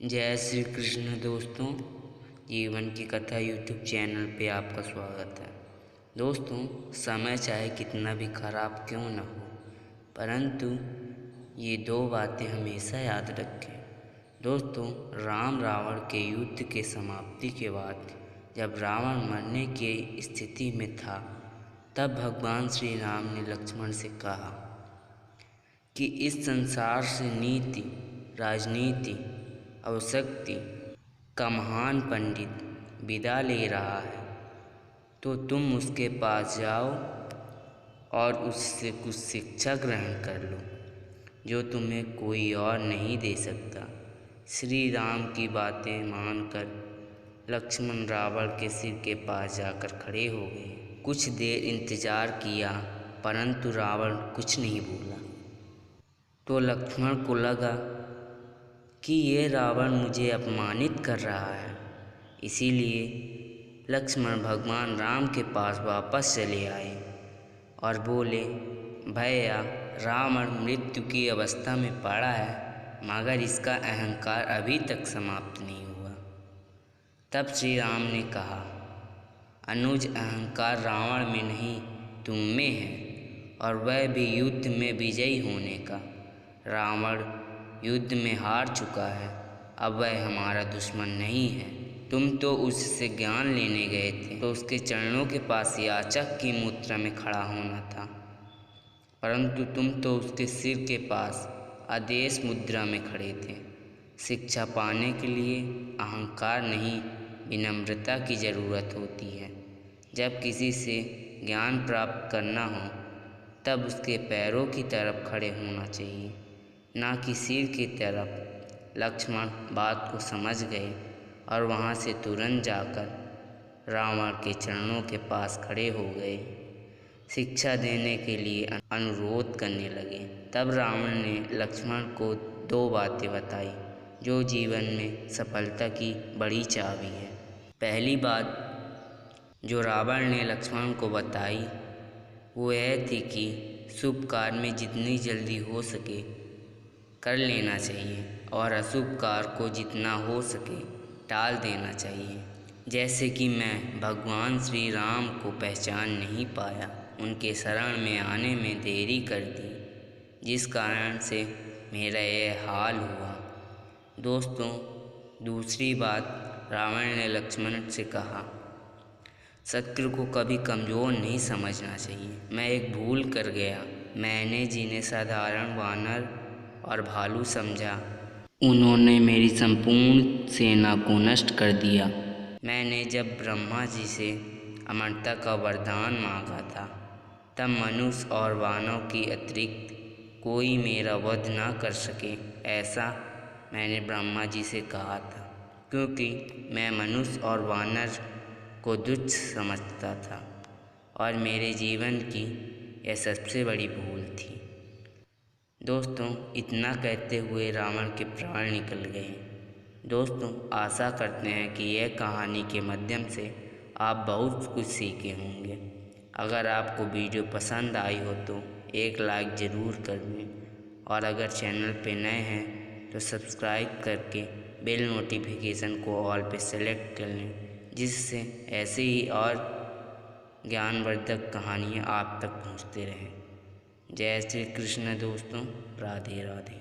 जय श्री कृष्ण दोस्तों, जीवन की कथा यूट्यूब चैनल पे आपका स्वागत है। दोस्तों, समय चाहे कितना भी खराब क्यों न हो, परंतु ये दो बातें हमेशा याद रखें। दोस्तों, राम रावण के युद्ध के समाप्ति के बाद जब रावण मरने की स्थिति में था, तब भगवान श्री राम ने लक्ष्मण से कहा कि इस संसार से नीति, राजनीति और शक्ति का महान पंडित विदा ले रहा है, तो तुम उसके पास जाओ और उससे कुछ शिक्षा ग्रहण कर लो जो तुम्हें कोई और नहीं दे सकता। श्री राम की बातें मानकर लक्ष्मण रावण के सिर के पास जाकर खड़े हो गए। कुछ देर इंतजार किया, परंतु रावण कुछ नहीं बोला। तो लक्ष्मण को लगा कि ये रावण मुझे अपमानित कर रहा है। इसीलिए लक्ष्मण भगवान राम के पास वापस चले आए और बोले, भैया, रावण मृत्यु की अवस्था में पड़ा है, मगर इसका अहंकार अभी तक समाप्त नहीं हुआ। तब श्री राम ने कहा, अनुज, अहंकार रावण में नहीं तुम में है, और वह भी युद्ध में विजयी होने का। रावण युद्ध में हार चुका है, अब वह हमारा दुश्मन नहीं है। तुम तो उससे ज्ञान लेने गए थे, तो उसके चरणों के पास याचक की मुद्रा में खड़ा होना था, परंतु तुम तो उसके सिर के पास आदेश मुद्रा में खड़े थे। शिक्षा पाने के लिए अहंकार नहीं, विनम्रता की ज़रूरत होती है। जब किसी से ज्ञान प्राप्त करना हो, तब उसके पैरों की तरफ खड़े होना चाहिए, ना कि सिर की तरफ। लक्ष्मण बात को समझ गए और वहाँ से तुरंत जाकर रावण के चरणों के पास खड़े हो गए, शिक्षा देने के लिए अनुरोध करने लगे। तब रावण ने लक्ष्मण को दो बातें बताई जो जीवन में सफलता की बड़ी चाबी है। पहली बात जो रावण ने लक्ष्मण को बताई वो यह थी कि शुभ कार्य में जितनी जल्दी हो सके कर लेना चाहिए और अशुभ कार्य को जितना हो सके टाल देना चाहिए। जैसे कि मैं भगवान श्री राम को पहचान नहीं पाया, उनके शरण में आने में देरी कर दी, जिस कारण से मेरा यह हाल हुआ। दोस्तों, दूसरी बात रावण ने लक्ष्मण से कहा, शत्रु को कभी कमज़ोर नहीं समझना चाहिए। मैं एक भूल कर गया। मैंने जिन्हें साधारण वानर और भालू समझा, उन्होंने मेरी संपूर्ण सेना को नष्ट कर दिया। मैंने जब ब्रह्मा जी से अमरता का वरदान मांगा था, तब मनुष्य और वानव की अतिरिक्त कोई मेरा वध न कर सके, ऐसा मैंने ब्रह्मा जी से कहा था, क्योंकि मैं मनुष्य और वानर को तुच्छ समझता था और मेरे जीवन की यह सबसे बड़ी भूल थी। दोस्तों, इतना कहते हुए रावण के प्राण निकल गए। दोस्तों, आशा करते हैं कि यह कहानी के माध्यम से आप बहुत कुछ सीखे होंगे। अगर आपको वीडियो पसंद आई हो तो एक लाइक ज़रूर कर दें, और अगर चैनल पे नए हैं तो सब्सक्राइब करके बेल नोटिफिकेशन को ऑल पे सेलेक्ट कर लें, जिससे ऐसे ही और ज्ञानवर्धक कहानियाँ आप तक पहुँचते रहें। जय श्री कृष्ण दोस्तों, राधे राधे।